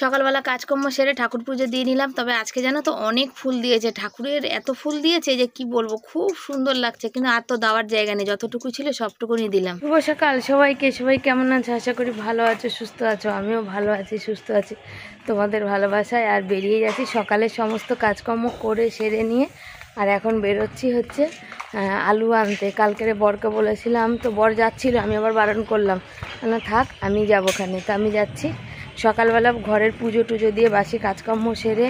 সকালবেলা কাজকর্ম সেরে ঠাকুর পুজো দিয়ে নিলাম। তবে আজকে জানো তো অনেক ফুল দিয়েছে, ঠাকুরের এত ফুল দিয়েছে যে কি বলবো, খুব সুন্দর লাগছে। কিন্তু আর তো দেওয়ার জায়গা নেই, যতটুকু ছিল সবটুকুনি দিলাম। শুভ সকাল সবাইকে। সবাই কেমন আছো? আশা করি ভালো আছো, সুস্থ আছো। আমিও ভালো আছি, সুস্থ আছি তোমাদের ভালোবাসায়। আর বেরিয়ে যাচ্ছি সকালের সমস্ত কাজকর্ম করে সেরে নিয়ে। আর এখন বেরোচ্ছি হচ্ছে আলু আনতে। কালকের বরকে বলেছিলাম, তো বর যাচ্ছিল, আমি আবার বারণ করলাম, না থাক আমি যাবো ওখানে। তো আমি যাচ্ছি। সকালবেলা ঘরের পুজো টুজো দিয়ে বাসি কাজকর্ম সেরে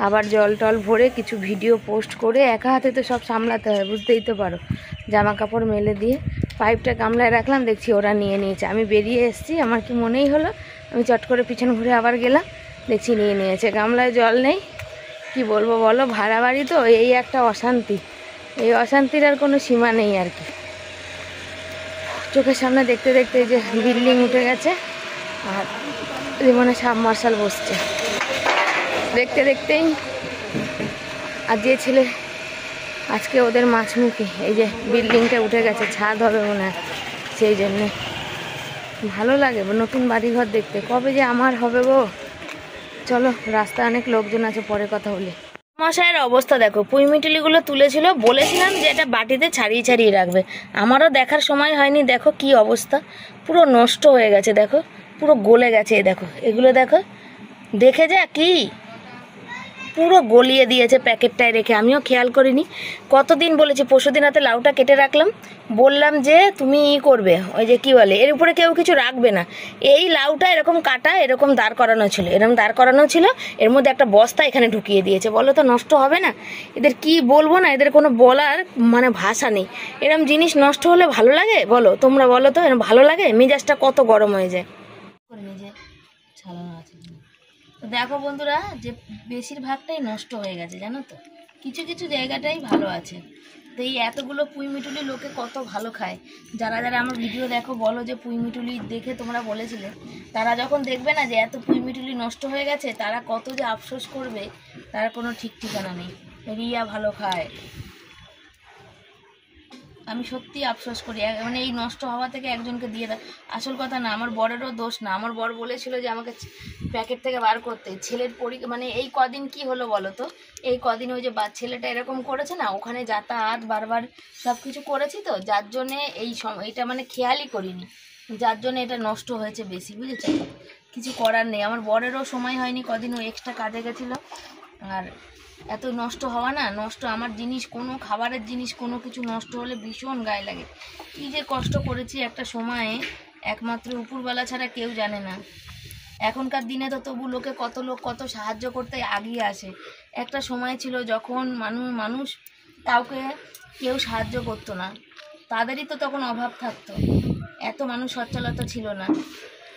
আবার জল টল ভরে কিছু ভিডিও পোস্ট করে একা হাতে তো সব সামলাতে হয়, বুঝতেই তো পারো। জামা কাপড় মেলে দিয়ে পাইপটা গামলায় রাখলাম, দেখছি ওরা নিয়ে নিয়েছে। আমি বেরিয়ে এসেছি, আমার কি মনেই হলো, আমি চট করে পিছন ঘুরে আবার গেলাম, দেখছি নিয়ে নিয়েছে। গামলায় জল নেই, কি বলবো বলো, ভাড়া বাড়ি তো এই একটা অশান্তি। এই অশান্তির আর কোনো সীমা নেই আর কি। চোখের সামনে দেখতে দেখতে এই যে বিল্ডিং উঠে গেছে, আর রিমনে সাবমার্শাল বসছে দেখতে দেখতেই। আর যে ছেলে আজকে ওদের মাছমুখী, এই যে বিল্ডিংটা উঠে গেছে, ছাদ হবে মনে হয়, সেই জন্যে ভালো লাগে নতুন বাড়িঘর দেখতে। কবে যে আমার হবে গো। চলো, রাস্তায় অনেক লোকজন আছে, পরে কথা বলি। মশাইয়ের অবস্থা দেখো, পুঁইমিটুলিগুলো তুলেছিল, বলেছিলাম যে এটা বাটিতে ছাড়িয়ে ছাড়িয়ে রাখবে, আমারও দেখার সময় হয়নি। দেখো কি অবস্থা, পুরো নষ্ট হয়ে গেছে, দেখো পুরো গলে গেছে। দেখো এগুলো, দেখো দেখে যা কি পুরো গলিয়ে দিয়েছে প্যাকেটটায় রেখে। আমিও খেয়াল করিনি। কতদিন বলেছি, পরশুদিন হাতে লাউটা কেটে রাখলাম, বললাম যে তুমি করবে, ওই যে কি বলে, এর উপরে কেউ কিছু রাখবে না। এই লাউটা এরকম কাটা, এরকম দাঁড় করানো ছিল, এরকম দাঁড় করানো ছিল, এর মধ্যে একটা বস্তা এখানে ঢুকিয়ে দিয়েছে। বলো তো নষ্ট হবে না? এদের কি বলবো না, এদের কোনো বলার মানে ভাষা নেই। এরকম জিনিস নষ্ট হলে ভালো লাগে বলো? তোমরা বলো তো, এরকম ভালো লাগে? মেজাজটা কত গরম হয়ে যায়। দেখো বন্ধুরা, যে বেশিরভাগটাই নষ্ট হয়ে গেছে জানো তো, কিছু কিছু জায়গাটাই ভালো আছে। তো এই এতগুলো পুঁইমিটুলি লোকে কত ভালো খায়। যারা যারা আমার ভিডিও দেখো বলো যে পুঁইমিটুলি দেখে তোমরা বলেছিলে, তারা যখন দেখবে না যে এত পুঁইমিটুলি নষ্ট হয়ে গেছে, তারা কত যে আফসোস করবে তার কোনো ঠিক ঠিকানা নেই। রিয়া ভালো খায়, আমি সত্যি আফসোস করি। মানে এই নষ্ট হওয়া থেকে একজনকে দিয়ে দাও। আসল কথা না, আমার বরেরও দোষ না। আমার বর বলেছিল যে আমাকে প্যাকেট থেকে বার করতে। ছেলের মানে এই কদিন কি হলো বলো তো, এই কদিন ওই যে ছেলেটা এরকম করেছে না, ওখানে যাতায়াত বারবার সব কিছু করেছি তো, যার জন্যে এইটা মানে খেয়ালই করিনি, যার জন্য এটা নষ্ট হয়েছে বেশি, বুঝেছো? কিছু করার নেই। আমার বরেরও সময় হয়নি, কদিন ও এক্সট্রা কাজে গেছিলো। আর এত নষ্ট হওয়া না, নষ্ট আমার জিনিস, কোনো খাবারের জিনিস কোনো কিছু নষ্ট হলে ভীষণ গায়ে লাগে। কী যে কষ্ট করেছি একটা সময়ে, একমাত্র উপরওয়ালা ছাড়া কেউ জানে না। এখনকার দিনে তো তবু লোক কত সাহায্য করতে এগিয়ে আসে। একটা সময় ছিল যখন মানুষ কাউকে কেউ সাহায্য করতো না, তাদেরই তো তখন অভাব থাকতো, এত মানুষ সচ্ছলতা ছিল না।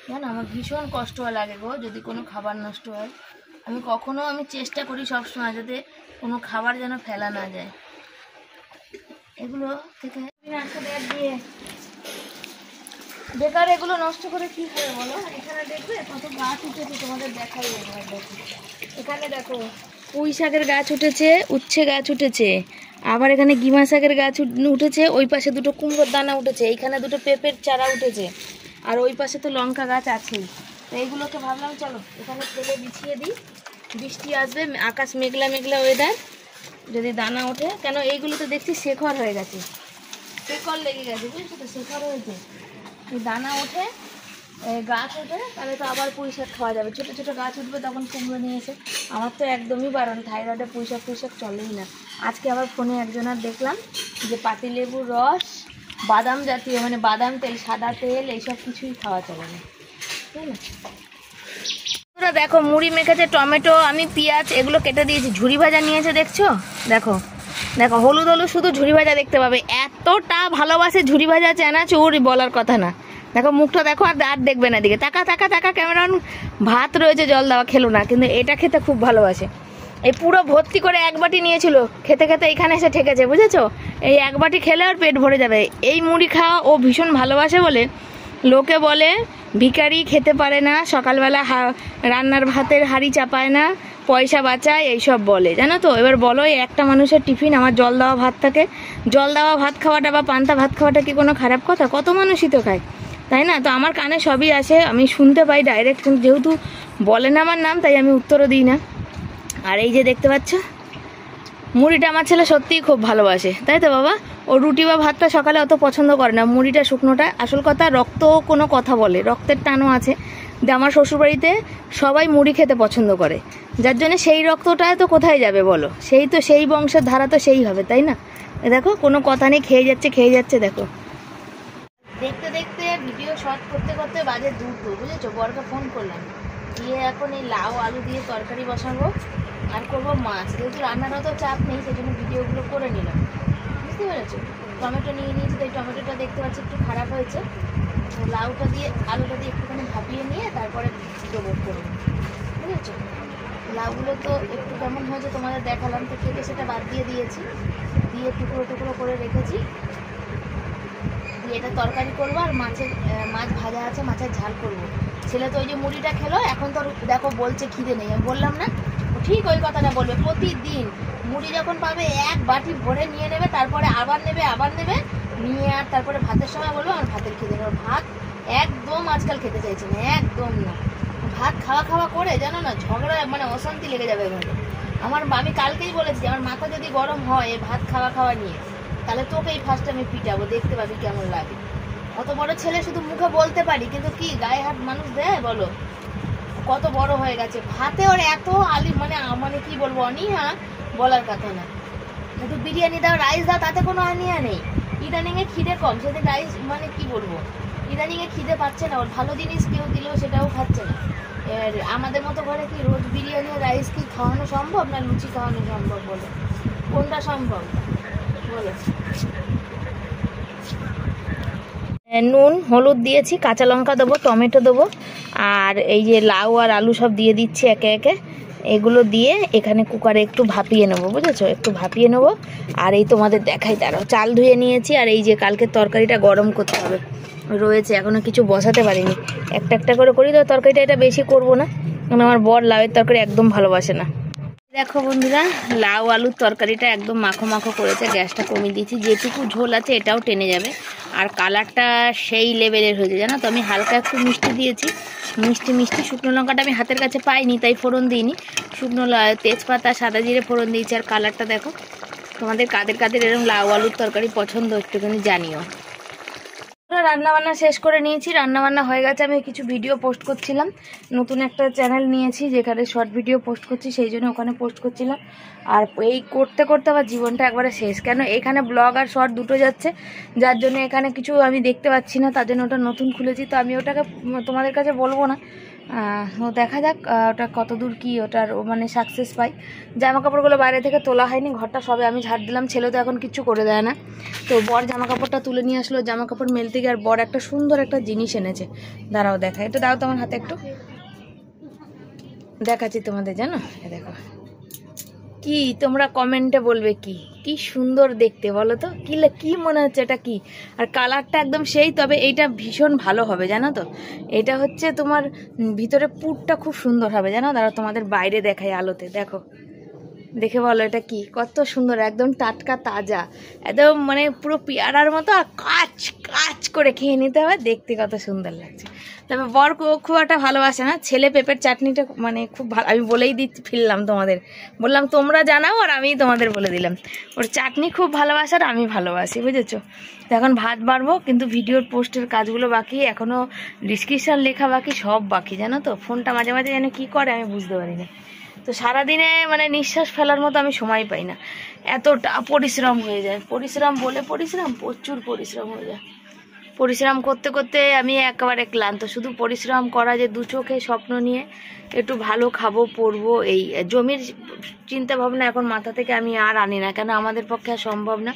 জানো আমার ভীষণ কষ্ট লাগে গো যদি কোনো খাবার নষ্ট হয়। আমি চেষ্টা করি সবসময় যাতে কোনো খাবার যেন ফেলা না যায়। এগুলো থেকে দিয়ে বেকার এগুলো নষ্ট করে কি করে বলো? এখানে দেখবে কত গাছ উঠেছে, তোমাদের দেখাই। এখানে দেখো পুঁই শাকের গাছ উঠেছে, উচ্ছে গাছ উঠেছে, আবার এখানে গিমা শাকের গাছ উঠেছে, ওই পাশে দুটো কুমড়োর দানা উঠেছে, এইখানে দুটো পেঁপের চারা উঠেছে, আর ওই পাশে তো লঙ্কা গাছ আছেই। তো এইগুলোকে ভাবলাম চলো এখানে ফেলে বিছিয়ে দিই, বৃষ্টি আসবে, আকাশ মেঘলা মেঘলা ওয়েদার, যদি দানা ওঠে। কেন এইগুলো তো দেখছি শেকড় হয়ে গেছে, শেকড় লেগে গেছে, বুঝেছো তো, শেকড় হয়েছে। এই দানা ওঠে, গাছ ওঠে, তাহলে তো আবার পুঁই শাক খাওয়া যাবে। ছোটো ছোটো গাছ উঠবে তখন কুমড়ো নিয়ে এসে। আমার তো একদমই বারণ, থাইরয়েডে পুঁই শাক চলেই না। আজকে আবার ফোনে একজনের দেখলাম যে পাতিলেবুর রস, বাদাম জাতীয় মানে বাদাম তেল, সাদা তেল, এইসব কিছুই খাওয়া চলে না, তাই না? দেখো মুড়ি মেখেছে, টমেটো, আমি পেঁয়াজ এগুলো কেটে দিয়েছি, ঝুরি ভাজা নিয়েছে, দেখছো? দেখো দেখো হলুদ শুধু ঝুরি ভাজা দেখতে পাবে। এতটা ভালোবাসে ঝুরি ভাজা, চানাচুর বলার কথা না। দেখো মুখটা দেখো, আর দেখবে না দিকে, তাকা তাকা তাকা ক্যামেরা। ভাত রয়েছে জল দেওয়া, খেলো না, কিন্তু এটা খেতে খুব ভালোবাসে। এই পুরো ভর্তি করে এক বাটি নিয়েছিল, খেতে খেতে এখানে এসে ঠেকেছে, বুঝেছো? এই এক বাটি খেলে আর পেট ভরে যাবে। এই মুড়ি খাওয়া ও ভীষণ ভালোবাসে বলে লোকে বলে ভিখারি, খেতে পারে না, সকালবেলা রান্নার ভাতের হাঁড়ি চাপায় না, পয়সা বাঁচায়, এইসব বলে, জানো তো? এবার বলো, একটা মানুষের টিফিন আমার জল দেওয়া ভাত থাকে, জল দেওয়া ভাত খাওয়াটা বা পান্তা ভাত খাওয়াটা কি কোনো খারাপ কথা? কত মানুষই তো খায়, তাই না? তো আমার কানে সবই আসে, আমি শুনতে পাই ডাইরেক্ট, যেহেতু বলে না আমার নাম, তাই আমি উত্তরও দিই না। আর এই যে দেখতে পাচ্ছ মুড়িটা আমার ছেলে সত্যিই খুব ভালোবাসে, তাই তো বাবা? ও রুটি বা ভাতটা সকালে অত পছন্দ করে না, মুড়িটা শুকনোটা। আসল কথা রক্ত কোনো কথা বলে, রক্তের টানও আছে যে আমার শ্বশুরবাড়িতে সবাই মুড়ি খেতে পছন্দ করে, যার জন্য সেই রক্তটা তো কোথায় যাবে বলো? সেই তো সেই বংশের ধারা তো সেই হবে, তাই না? দেখো কোনো কথা নেই, খেয়ে যাচ্ছে দেখো। দেখতে দেখতে ভিডিও শর্ট করতে করতে বাজে 2টো, বুঝেছো? বরকে ফোন করলাম, দিয়ে এখন এই লাউ আলু দিয়ে তরকারি বসাবো আর করবো মাছ। যেহেতু রান্নারও তো চাপ নেই, সেই জন্য ভিডিওগুলো করে নিলাম, বুঝতে পেরেছো? টমেটো নিয়ে নিয়েছি, তাই টমেটোটা দেখতে পাচ্ছি একটু খারাপ হয়েছে। লাউটা দিয়ে আলুটা দিয়ে একটুখানি ভাপিয়ে নিয়ে তারপরে দেবো করবো, বুঝেছো? লাউগুলো তো একটু কেমন হয়েছে তোমাদের দেখালাম, তো কেটে সেটা বাদ দিয়ে দিয়েছি, দিয়ে টুকরো টুকরো করে রেখেছি। দিয়ে এটা তরকারি করবো আর মাছ ভাজা আছে, মাছের ঝাল করবো। ছেলে তো ওই যে মুড়িটা খেলো, এখন তো দেখো বলছে খিদে নেই। আমি বললাম না, ঠিক ওই কথাটা বলবে প্রতিদিন। মুড়ি যখন পাবে এক বাটি ভরে নিয়ে নেবে, তারপরে আবার নেবে নিয়ে আর তারপরে ভাতের সময় বলবো আমার ভাতের খিদে নেই। ভাত একদম আজকাল খেতে চাইছে না, একদম না। ভাত খাওয়া করে জানো না, ঝগড়া মানে অশান্তি লেগে যাবে ঘরে আমার। আমি কালকেই বলেছি আমার মাথা যদি গরম হয় ভাত খাওয়া নিয়ে, তাহলে তোকেই ফার্স্ট আমি পিটাবো, দেখতে পাবি কেমন লাগে। অত বড় ছেলে, শুধু মুখে বলতে পারি, কিন্তু কি গায়ে হাত মানুষ দেয় বলো? কত বড় হয়ে গেছে, ভাতে ওর এত মানে কি বলবো, অনীহা বলার কথা না। একটু বিরিয়ানি দাও, রাইস দাও, তাতে কোনো অনীহা নেই। ইদানিং এ খিদে কম, সেদিন রাইস মানে কি বলবো, ইদানিং এ খিদে পাচ্ছে না ওর। ভালো জিনিস কেউ দিলেও সেটাও খাচ্ছে না। আমাদের মতো ঘরে কি রোজ বিরিয়ানি রাইস কি খাওয়ানো সম্ভব, না লুচি খাওয়ানো সম্ভব বলো? কোনটা সম্ভব বলো? নুন হলুদ দিয়েছি, কাঁচা লঙ্কা দেবো, টমেটো দেবো, আর এই যে লাউ আর আলু সব দিয়ে দিচ্ছি একে একে। এগুলো দিয়ে এখানে কুকারে একটু ভাপিয়ে নেবো, বুঝেছো? একটু ভাপিয়ে নেবো। আর এই তোমাদের দেখাই, দাঁড়াও, চাল ধুয়ে নিয়েছি। আর এই যে কালকের তরকারিটা গরম করতে হবে রয়েছে, এখনো কিছু বসাতে পারিনি। একটা একটা করে করি তো তরকারিটা, এটা বেশি করব না, কারণ আমার বর লাউয়ের তরকারি একদম ভালোবাসে না। দেখো বন্ধুরা, লাউ আলুর তরকারিটা একদম মাখো করেছে, গ্যাসটা কমিয়ে দিয়েছি। যেটুকু ঝোল আছে এটাও টেনে যাবে। আর কালারটা সেই লেভেলের হয়েছে জানো তো। আমি হালকা একটু মিষ্টি দিয়েছি, মিষ্টি। শুকনো লঙ্কাটা আমি হাতের কাছে পাইনি, তাই ফোড়ন দিইনি। শুকনো তেজপাতা সাদা জিরে ফোড়ন দিয়েছি। আর কালারটা দেখো। তোমাদের কাদের এরকম লাউ আলুর তরকারি পছন্দ একটুখানি জানিও। রান্নাবান্না শেষ করে নিয়েছি, রান্নাবান্না হয়ে গেছে। আমি কিছু ভিডিও পোস্ট করছিলাম, নতুন একটা চ্যানেল নিয়েছি যেখানে শর্ট ভিডিও পোস্ট করছি, সেই জন্য ওখানে পোস্ট করছিলাম। আর এই করতে আমার জীবনটা একবারে শেষ। কেন এখানে ব্লগ আর শর্ট দুটো যাচ্ছে, যার জন্য এখানে কিছু আমি দেখতে পাচ্ছি না, তার জন্য ওটা নতুন খুলেছি। তো আমি ওটাকে তোমাদের কাছে বলবো না, দেখা যাক ওটা কত দূর কি ওটার মানে সাকসেস পাই। জামা কাপড়গুলো বাইরে থেকে তোলা হয়নি, ঘরটা সবে আমি ঝাড় দিলাম। ছেলে তো এখন কিছু করে দেয় না, তো বর জামা কাপড়টা তুলে নিয়ে আসলো জামা কাপড় মেলতে গিয়ে। আর বর একটা সুন্দর একটা জিনিস এনেছে, দাঁড়াও দেখা, এটা দাও তোমার হাতে, একটু দেখাচ্ছি তোমাদের, জানো? দেখো কি, তোমরা কমেন্টে বলবে কি সুন্দর দেখতে বলো তো, কি মনে হচ্ছে এটা কি? আর কালারটা একদম সেই, তবে এইটা ভীষণ ভালো হবে জানো তো। এটা হচ্ছে তোমার ভিতরে পুরটা খুব সুন্দর হবে জানো। দাঁড়াও তোমাদের বাইরে দেখাই আলোতে, দেখো, দেখে বলো এটা কি, কত সুন্দর, একদম টাটকা তাজা, একদম মানে পুরো পেয়ারার মতো। আর কাচ করে খেয়ে নিতে হবে, দেখতে কত সুন্দর লাগছে। তবে বর খুব একটা ভালোবাসে না। ছেলে পেঁপের চাটনিটা মানে খুব ভালো, আমি বলেই ফিরলাম তোমাদের, বললাম তোমরা জানাও আর আমি তোমাদের বলে দিলাম। ওর চাটনি খুব ভালোবাসার, আমি ভালোবাসি, বুঝেছো? তো এখন ভাত বাড়বো, কিন্তু ভিডিওর পোস্টের কাজগুলো বাকি, এখনও ডিসক্রিপশান লেখা বাকি, সব বাকি জানো তো। ফোনটা মাঝে যেন কী করে আমি বুঝতে পারি না। তো সারাদিনে মানে নিঃশ্বাস ফেলার মতো আমি সময় পাই না, এতটা পরিশ্রম হয়ে যায়। প্রচুর পরিশ্রম হয়ে যায়। পরিশ্রম করতে আমি একেবারে ক্লান্ত। শুধু পরিশ্রম করা, যে দু চোখে স্বপ্ন নিয়ে একটু ভালো খাবো পরবো, এই জমির চিন্তা ভাবনা এখন মাথা থেকে আমি আর আনি না, কেন আমাদের পক্ষে আর সম্ভব না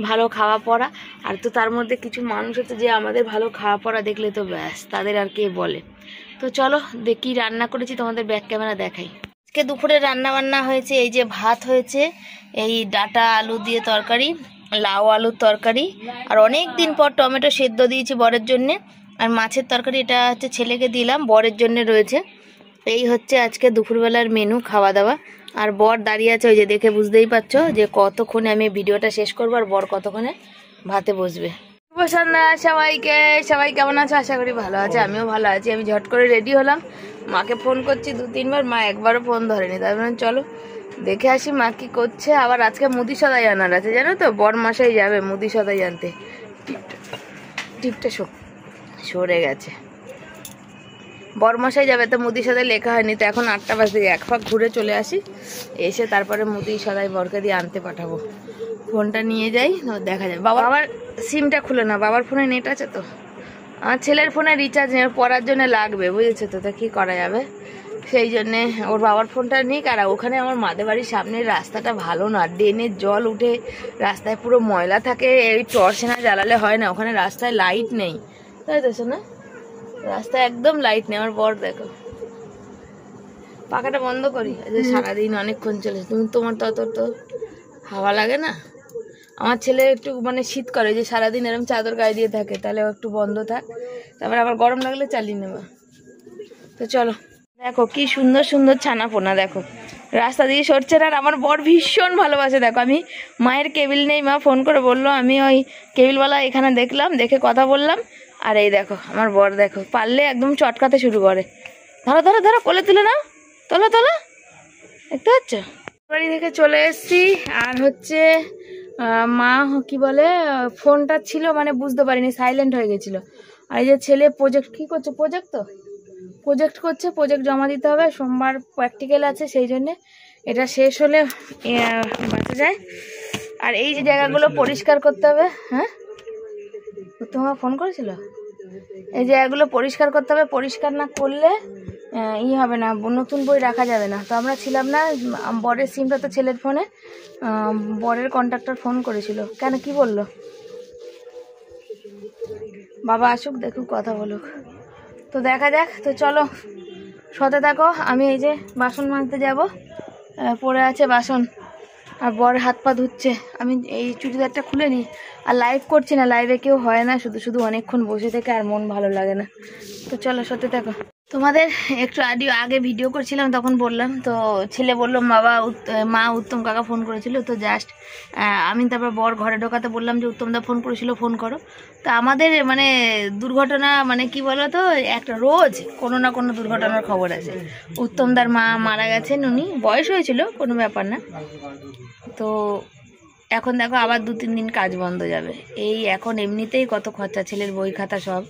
ভালো খাওয়া পড়া। আর তো তার মধ্যে কিছু মানুষ হচ্ছে যে আমাদের ভালো খাওয়া পড়া দেখলে তো ব্যাস, তাদের আর কে বলে। তো চলো দেখি রান্না করেছি, তোমাদের ব্যাক ক্যামেরা দেখাই। আজকে দুপুরে রান্না বান্না হয়েছে, এই যে ভাত হয়েছে, এই ডাটা আলু দিয়ে তরকারি, লাউ আলুর তরকারি, আর অনেক দিন পর টমেটো সেদ্ধ দিয়েছি বরের জন্যে, আর মাছের তরকারি এটা হচ্ছে ছেলেকে দিলাম, বরের জন্যে রয়েছে। এই হচ্ছে আজকে দুপুরবেলার মেনু, খাওয়া দাওয়া। আর বর দাঁড়িয়ে আছে, ওই যে দেখে বুঝতেই পারছো যে কতক্ষণে আমি ভিডিওটা শেষ করবো আর বর কতক্ষণে ভাতে বসবে। সবাই কেমন আছো? আশা করি ভালো আছে, আমিও ভালো আছি। আমি ঝট করে রেডি হলাম, মাকে ফোন করছি 2-3 বার, মা একবারও ফোন ধরেনি। তারপরে চলো দেখে আসি মা কি করছে। আবার আজকে মুদি সদাই আনার আছে জানো তো, বর মাসাই যাবে মুদি সদাই আনতে। টিপটা সরে গেছে, বরমশাই যাবে তো মুদি সদাই লেখা হয়নি, তো এখন 8টা বাজে, এক ফাঁক ঘুরে চলে আসি, এসে তারপরে মুদি সদাই বরকে দিয়ে আনতে পাঠাবো। ফোনটা নিয়ে যাই, দেখা যায়। বাবার সিমটা খুলে না, বাবার ফোনে নেট আছে তো, আমার ছেলের ফোনে রিচার্জ নেই, পড়ার জন্য লাগবে বুঝেছো তো, তা কী করা যাবে, সেই জন্যে ওর বাবার ফোনটা নিক। আর ওখানে আমার মাদের বাড়ির সামনের রাস্তাটা ভালো না, ড্রেনের জল উঠে রাস্তায় পুরো ময়লা থাকে, এই টর্চ না জ্বালালে হয় না, ওখানে রাস্তায় লাইট নেই, তাই তো না, রাস্তায় একদম লাইট নেই। আমার বর দেখো, পাখাটা বন্ধ করি, সারাদিন অনেকক্ষণ চলে, তোমার তো হাওয়া লাগে না। আমার ছেলে একটু মানে শীত করে, যে সারাদিন এরকম চাদর গায়ে দিয়ে থাকে, তাহলে একটু বন্ধ থাক, তারপরে আবার গরম লাগলে চালিয়ে নেবা। তো চলো, দেখো কি সুন্দর সুন্দর ছানা পোনা, দেখো রাস্তা দিয়ে সরছে না। আর আমার বর ভীষণ ভালোবাসে, দেখো আমি মায়ের কেবিল নেই, মা ফোন করে বললো, আমি ওই কেবিলওয়ালা এখানে দেখলাম, দেখে কথা বললাম। আর এই দেখো আমার বর, দেখো পারলে একদম চটকাতে শুরু করে, ধরো ধরো ধরো, কোলে তুলে নাও, তোলো তোলো, দেখতে পাচ্ছ। বাড়ি থেকে চলে এসছি, আর হচ্ছে মা কি বলে, ফোনটা ছিল মানে বুঝতে পারিনি, সাইলেন্ট হয়ে গেছিল। আর এই যে ছেলে প্রজেক্ট কি করছে, প্রজেক্ট করছে, প্রজেক্ট জমা দিতে হবে, সোমবার প্র্যাকটিক্যাল আছে, সেই জন্যে এটা শেষ হলে বাঁচা যায়। আর এই যে জায়গাগুলো পরিষ্কার করতে হবে। হ্যাঁ, তোমার ফোন করেছিল, এই জায়গাগুলো পরিষ্কার করতে হবে, পরিষ্কার না করলে হবে না, নতুন বই রাখা যাবে না। তো আমরা ছিলাম না, বরের সিমটা তো ছেলের ফোনে, বরের কন্ট্রাক্টর ফোন করেছিল, কেন কি বললো, বাবা আসুক দেখুক, কথা বলুক, তো দেখা যাক। তো চলো সাথে থাকো, আমি এই যে বাসন মাজতে যাব, পড়ে আছে বাসন, আর বর হাত পা ধুচ্ছে, আমি এই চুড়িদারটা খুলে নিই। আর লাইভ করছি না, লাইভে কেউ হয় না, শুধু শুধু অনেকক্ষণ বসে থেকে আর মন ভালো লাগে না। তো চলো সাথে থাকো। তোমাদের একটু আগে ভিডিও করছিলাম, তখন বললাম, তো ছেলে বললো মা উত্তম কাকা ফোন করেছিল, তো জাস্ট আমি তারপর বর ঘরে ঢোকাতে বললাম যে উত্তমদা ফোন করেছিল, ফোন করো। তো আমাদের মানে দুর্ঘটনা মানে কি বলো তো, একটা রোজ কোনো না কোনো দুর্ঘটনার খবর আছে। উত্তমদার মা মারা গেছেন, উনি বয়স হয়েছিল, কোনো ব্যাপার না। তো এখন দেখো আবার 2-3 দিন কাজ বন্ধ যাবে, এই এখন এমনিতেই কত খরচা, ছেলের বই খাতা সব,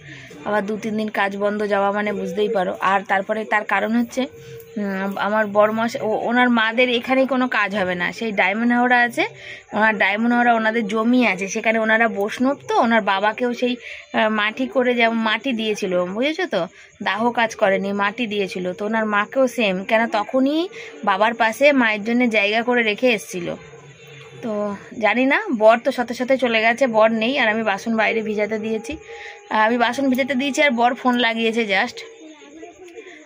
আবার 2-3 দিন কাজ বন্ধ যাওয়া মানে বুঝতেই পারো। আর তারপরে তার কারণ হচ্ছে আমার বড়মশাই ওনার মাদের এখানেই কোনো কাজ হবে না, সেই ডায়মন্ড হাওড়া আছে, ওনার ডায়মন্ড হাওড়া ওনাদের জমি আছে, সেখানে ওনারা বৈষ্ণব, তো ওনার বাবাকেও সেই মাটি করে যেমন মাটি দিয়েছিল, বুঝেছো তো, দাহ কাজ করেনি, মাটি দিয়েছিল, তো ওনার মাকেও সেম, কেন তখনই বাবার পাশে মায়ের জন্য জায়গা করে রেখে এসেছিল। তো জানি না, বর তো সাথে সাথে চলে গেছে, বর নেই, আর আমি বাসন বাইরে ভিজাতে দিয়েছি, আর বর ফোন লাগিয়েছে জাস্ট,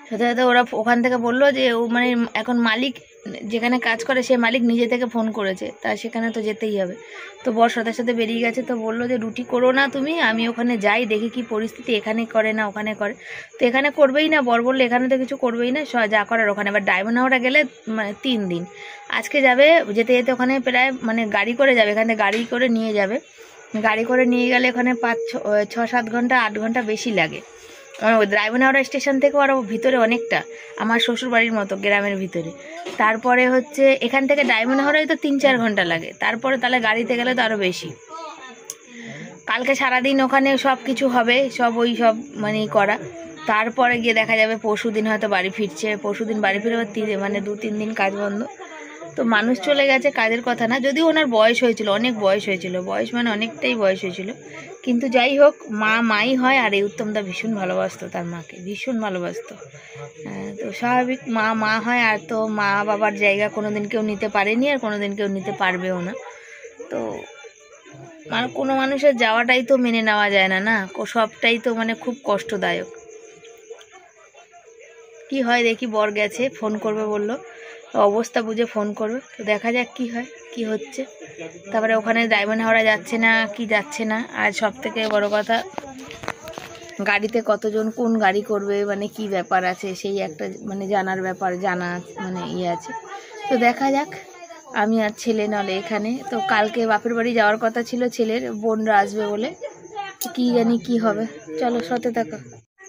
সাথে সাথে ওরা ওখান থেকে বললো যে ও মানে এখন মালিক যেখানে কাজ করে সে মালিক নিজে থেকে ফোন করেছে, তা সেখানে তো যেতেই হবে। তো বর সাথে সাথে বেরিয়ে গেছে, তো বললো যে রুটি করো না তুমি, আমি ওখানে যাই দেখি কি পরিস্থিতি, এখানে করে না ওখানে করে, তো এখানে করবেই না, বর বললো এখানে তো কিছু করবেই না, যা করার ওখানে। এবার ডায়মন্ড হাওড়া গেলে মানে 3 দিন, আজকে যাবে, যেতে যেতে ওখানে প্রায় মানে গাড়ি করে যাবে, এখানে গাড়ি করে নিয়ে যাবে, গাড়ি করে নিয়ে গেলে ওখানে 5-6-7 ঘন্টা 8 ঘন্টা বেশি লাগে। ডায়মন্ড হাওড়া স্টেশন থেকে আরও ভিতরে অনেকটা, আমার শ্বশুর বাড়ির মতো গ্রামের ভিতরে। তারপরে হচ্ছে এখান থেকে ডায়মন্ড হাওড়ায় তো 3-4 ঘন্টা লাগে, তারপরে তাহলে গাড়িতে গেলে তো আরও বেশি। কালকে সারাদিন ওখানে সব কিছু হবে, সব মানে করা, তারপরে গিয়ে দেখা যাবে পরশুদিন হয়তো বাড়ি ফিরছে, পরশুদিন বাড়ি ফিরে মানে 2-3 দিন কাজ বন্ধ। তো মানুষ চলে গেছে, কাজের কথা না, যদিও ওনার বয়স হয়েছিল, অনেক বয়স হয়েছিল, বয়স মানে অনেকটাই বয়স হয়েছিল, কিন্তু যাই হোক মাই হয়। আর এই উত্তমদা ভীষণ ভালোবাসতো তার মাকে, ভীষণ ভালোবাসতো, তো স্বাভাবিক মা হয়, আর তো মা বাবার জায়গা কোনোদিন কেউ নিতে পারেনি, আর কোনোদিন কেউ নিতে পারবেও না। তো মানে কোনো মানুষের যাওয়াটাই তো মেনে নেওয়া যায় না, না সবটাই তো মানে খুব কষ্টদায়ক। কি হয় দেখি, বর গেছে, ফোন করবে বললো, অবস্থা বুঝে ফোন করবে, তো দেখা যাক কি হয় কি হচ্ছে। তারপরে ওখানে ডায়মন্ড হাওড়া যাচ্ছে না কি যাচ্ছে না, আর সব থেকে বড় কথা গাড়িতে কতজন কোন গাড়ি করবে, মানে কি ব্যাপার আছে, সেই একটা মানে জানার ব্যাপার, জানা মানে আছে। তো দেখা যাক, আমি আর ছেলে নলে এখানে, তো কালকে বাপের বাড়ি যাওয়ার কথা ছিল ছেলের, বোনরা আসবে বলে, কি জানি কি হবে। চলো সাথে থাকো।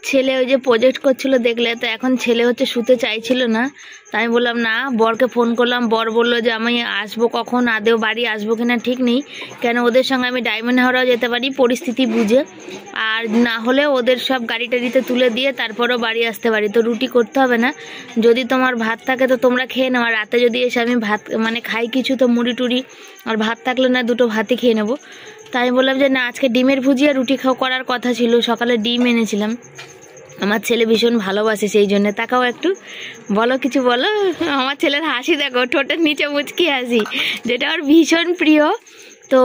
ছেলে ওই যে প্রজেক্ট করছিল দেখলে তো, এখন ছেলে হচ্ছে শুতে চাইছিল না। তাই আমি বললাম না, বরকে ফোন করলাম, বর বললো যে আমি আসবো কখন, আদেও বাড়ি আসবো কিনা ঠিক নেই, কেন ওদের সঙ্গে আমি ডায়মন্ড হাওড়াও যেতে পারি পরিস্থিতি বুঝে, আর না হলে ওদের সব গাড়ি টাড়িতে তুলে দিয়ে তারপরেও বাড়ি আসতে পারি। তো রুটি করতে হবে না, যদি তোমার ভাত থাকে তো তোমরা খেয়ে নাও, আর রাতে যদি এসে আমি ভাত মানে খাই কিছু তো মুড়ি টুড়ি, আর ভাত থাকলে না দুটো ভাতই খেয়ে নেবো। তাই আমি বললাম যে না, আজকে ডিমের ভুজিয়া রুটি করার কথা ছিল, সকালে ডিম এনেছিলাম, আমার ছেলে ভীষণ ভালোবাসে সেই জন্য। তাকাও একটু, বলো কিছু বলো। আমার ছেলের হাসি দেখো, ঠোঁটের নিচে মুচকি হাসি, যেটা ওর ভীষণ প্রিয়। তো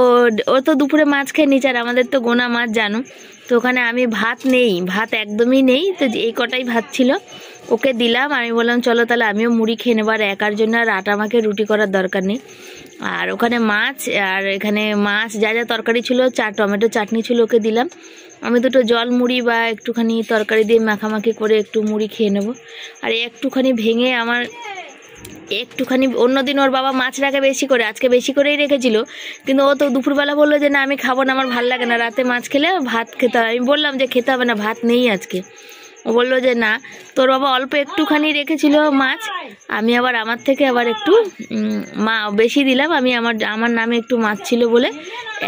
ও তো দুপুরে মাছ খেয়ে নিচ্ছে, আর আমাদের তো গোনা মাছ জানো। তো ওখানে আমি ভাত নেই, ভাত একদমই নেই, তো এই কটাই ভাত ছিল ওকে দিলাম। আমি বললাম চলো তাহলে আমিও মুড়ি খেয়ে নেবো, আর একার জন্য আর আটা আমাকে রুটি করার দরকার নেই। আর ওখানে মাছ, আর এখানে মাছ যা যা তরকারি ছিল, টমেটো চাটনি ছিল, ওকে দিলাম। আমি দুটো জল মুড়ি বা একটুখানি তরকারি দিয়ে মাখামাখি করে একটু মুড়ি খেয়ে নেবো। আর একটুখানি ভেঙে আমার একটুখানি, অন্যদিন ওর বাবা মাছ রাখে বেশি করে, আজকে বেশি করেই রেখেছিল, কিন্তু ও তো দুপুরবেলা বললো যে না আমি খাবো না, আমার ভালো লাগে না, রাতে মাছ খেলে ভাত খেতে হবে। আমি বললাম যে খেতে হবে না, ভাত নেই আজকে। ও বললো যে না, তোর বাবা অল্প একটুখানি রেখেছিল মাছ, আমি আবার আমার থেকে আবার একটু বেশি দিলাম। আমি আমার নামে একটু মাছ ছিল বলে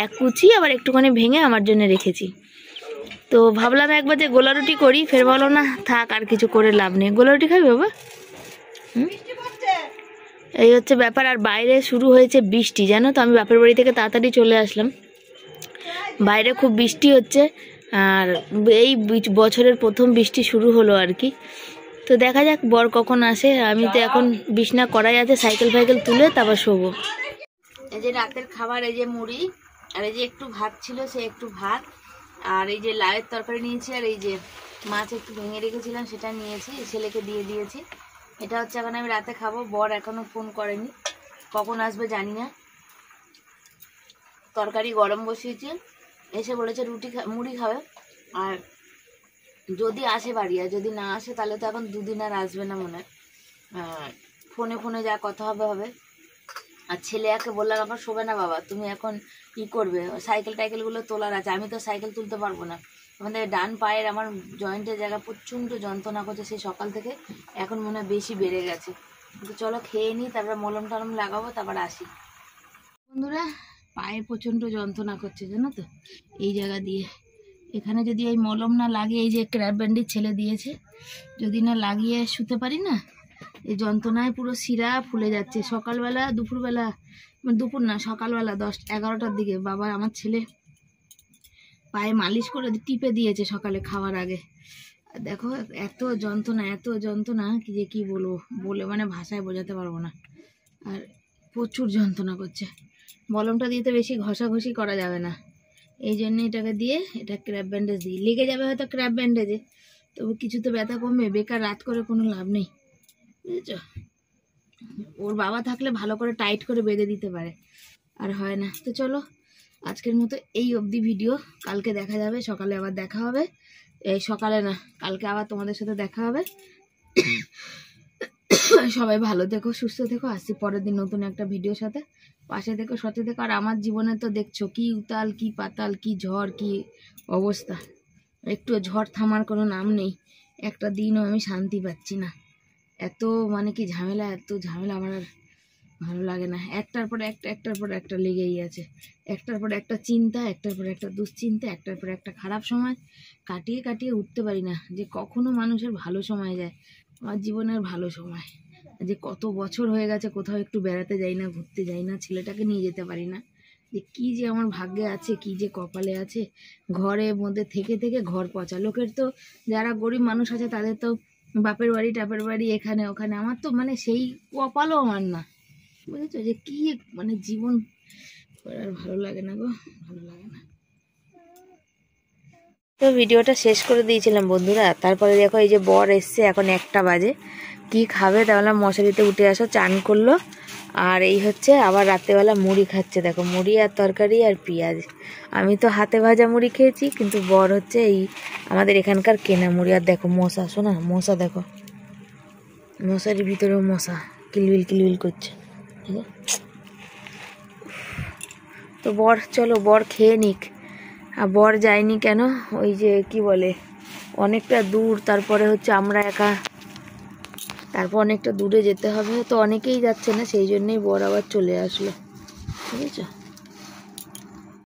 এক কুচি আবার একটুখানি ভেঙে আমার জন্য রেখেছি। তো ভাবলাম একবার যে গোলা রুটি করি, ফের বলো না থাক আর কিছু করে লাভ নেই। গোলা রুটি খাবি বাবা? এই হচ্ছে ব্যাপার। আর বাইরে শুরু হয়েছে বৃষ্টি, জানো তো, আমি বাপের বাড়ি থেকে তাড়াতাড়ি চলে আসলাম, বাইরে খুব বৃষ্টি হচ্ছে, আর এই বছরের প্রথম বৃষ্টি শুরু হলো আর কি। তো দেখা যাক বর কখন আসে। আমি তো এখন বিছনা করাই আছে, সাইকেল ফাইকেল তুলে তারপর শোবো। এই যে রাতের খাবার, এই যে মুড়ি, আর এই যে একটু ভাত ছিল, সে একটু ভাত, আর এই যে লাউয়ের তরকারি নিয়েছি, আর এই যে মাছ একটু ভেঙে রেখেছিলাম সেটা নিয়েছি, ছেলেকে দিয়ে দিয়েছি। এটা হচ্ছে এখন আমি রাতে খাবো। বর এখনো ফোন করেনি, কখন আসবে জানি না। তরকারি গরম বসিয়েছি, এসে বলেছে রুটি মুড়ি খাবে, আর যদি আসে বাড়ি, আর যদি না আসে তাহলে তো এখন দুদিন আর আসবে না মনে হয়, ফোনে ফোনে যা কথা হবে হবে। আর ছেলে একে বললাম এখন শোবে না বাবা, তুমি এখন কি করবে, সাইকেল টাইকেলগুলো তোলার আছে, আমি তো সাইকেল তুলতে পারবো না। আমাদের ডান পায়ের আমার জয়েন্টের জায়গা প্রচণ্ড যন্ত্রণা করছে সেই সকাল থেকে, এখন মনে হয় বেশি বেড়ে গেছে। কিন্তু চলো খেয়ে নিই, তারপরে মলম টলম লাগাবো, তারপর আসি। বন্ধুরা, পায়ে প্রচণ্ড যন্ত্রণা করছে জানো তো, এই জায়গা দিয়ে। এখানে যদি এই মলম না লাগিয়ে, এই যে ক্র্যাব ব্যান্ডেজ ছেলে দিয়েছে, যদি না লাগিয়ে শুতে পারি না, এই যন্ত্রণায় পুরো শিরা ফুলে যাচ্ছে। সকালবেলা দুপুরবেলা, দুপুর না সকালবেলা 10-11টার দিকে বাবা আমার ছেলে পায়ে মালিশ করে টিপে দিয়েছে সকালে খাওয়ার আগে। দেখো এত যন্ত্রণা কি যে কি বলবো, বলে মানে ভাষায় বোঝাতে পারবো না। আর প্রচুর যন্ত্রণা করছে। মলমটা দিয়ে তো বেশি ঘষাঘষি করা যাবে না, এই জন্য এটাকে দিয়ে, এটা ক্র্যাব ব্যান্ডেজ দিই, লেগে যাবে হয়তো ক্র্যাব ব্যান্ডেজে, তবু কিছু তো ব্যথা কমবে, বেকার রাত করে কোনো লাভ নেই, বুঝেছ। ওর বাবা থাকলে ভালো করে টাইট করে বেঁধে দিতে পারে, আর হয় না। তো চলো আজকের মতো এই অবধি ভিডিও, কালকে দেখা যাবে, সকালে আবার দেখা হবে। এই সকালে না, কালকে আবার তোমাদের সাথে দেখা হবে। সবাই ভালো থেকো, সুস্থ থেকো, আসছি পরের দিন নতুন একটা ভিডিওর সাথে। পাশে থেকো, সাথে থেকো। আর আমার জীবনে তো দেখছো কি উতাল, কি পাতাল, কি ঝড়, কি অবস্থা, একটু ঝড় থামার কোনো নাম নেই, একটা দিনও আমি শান্তি পাচ্ছি না। এত মানে কি ঝামেলা, এত ঝামেলা, আমার আর ভালো লাগে না। একটার পর একটা লেগেই আছে, একটার পর একটা চিন্তা, একটার পর একটা দুশ্চিন্তা, একটার পর একটা খারাপ সময়, কাটিয়ে কাটিয়ে উঠতে পারি না যে কখনো মানুষের ভালো সময় যায়। আমার জীবনের ভালো সময় যে কত বছর হয়ে গেছে কোথাও একটু বেড়াতে যাই না, ঘুরতে যাই না, ছেলেটাকে নিয়ে যেতে পারি না, যে কি যে আমার ভাগ্যে আছে, কি যে কপালে আছে। ঘরের মধ্যে থেকে থেকে ঘর পচা। লোকের তো যারা গরিব মানুষ আছে তাদের তো বাপের বাড়ি টাপের বাড়ি এখানে ওখানে, আমার তো মানে সেই কপালও আমার না, বুঝেছো, যে কি মানে জীবন আর ভালো লাগে না গো, ভালো লাগে না। তো ভিডিওটা শেষ করে দিয়েছিলাম বন্ধুরা। তারপরে দেখো এই যে বর এসছে, এখন 1টা বাজে, কি খাবে তাহলে মশারিতে উঠে আসো, চান করলো, আর এই হচ্ছে আবার রাত্রেবেলা মুড়ি খাচ্ছে। দেখো মুড়ি আর তরকারি আর পেঁয়াজ। আমি তো হাতে ভাজা মুড়ি খেয়েছি, কিন্তু বর হচ্ছে এই আমাদের এখানকার কেনা মুড়ি। আর দেখো মশা, শোনা মশা, দেখো মশারির ভিতরেও মশা কিলবিল কিলবিল করছে। তো বর, চলো বর খেয়ে নিক। আর বর যায়নি কেন, ওই যে কি বলে, অনেকটা দূর, তারপরে হচ্ছে আমরা একা, তারপর অনেকটা দূরে যেতে হবে, তো অনেকেই যাচ্ছে না, সেই জন্যই বর আবার চলে আসলো, বুঝেছো।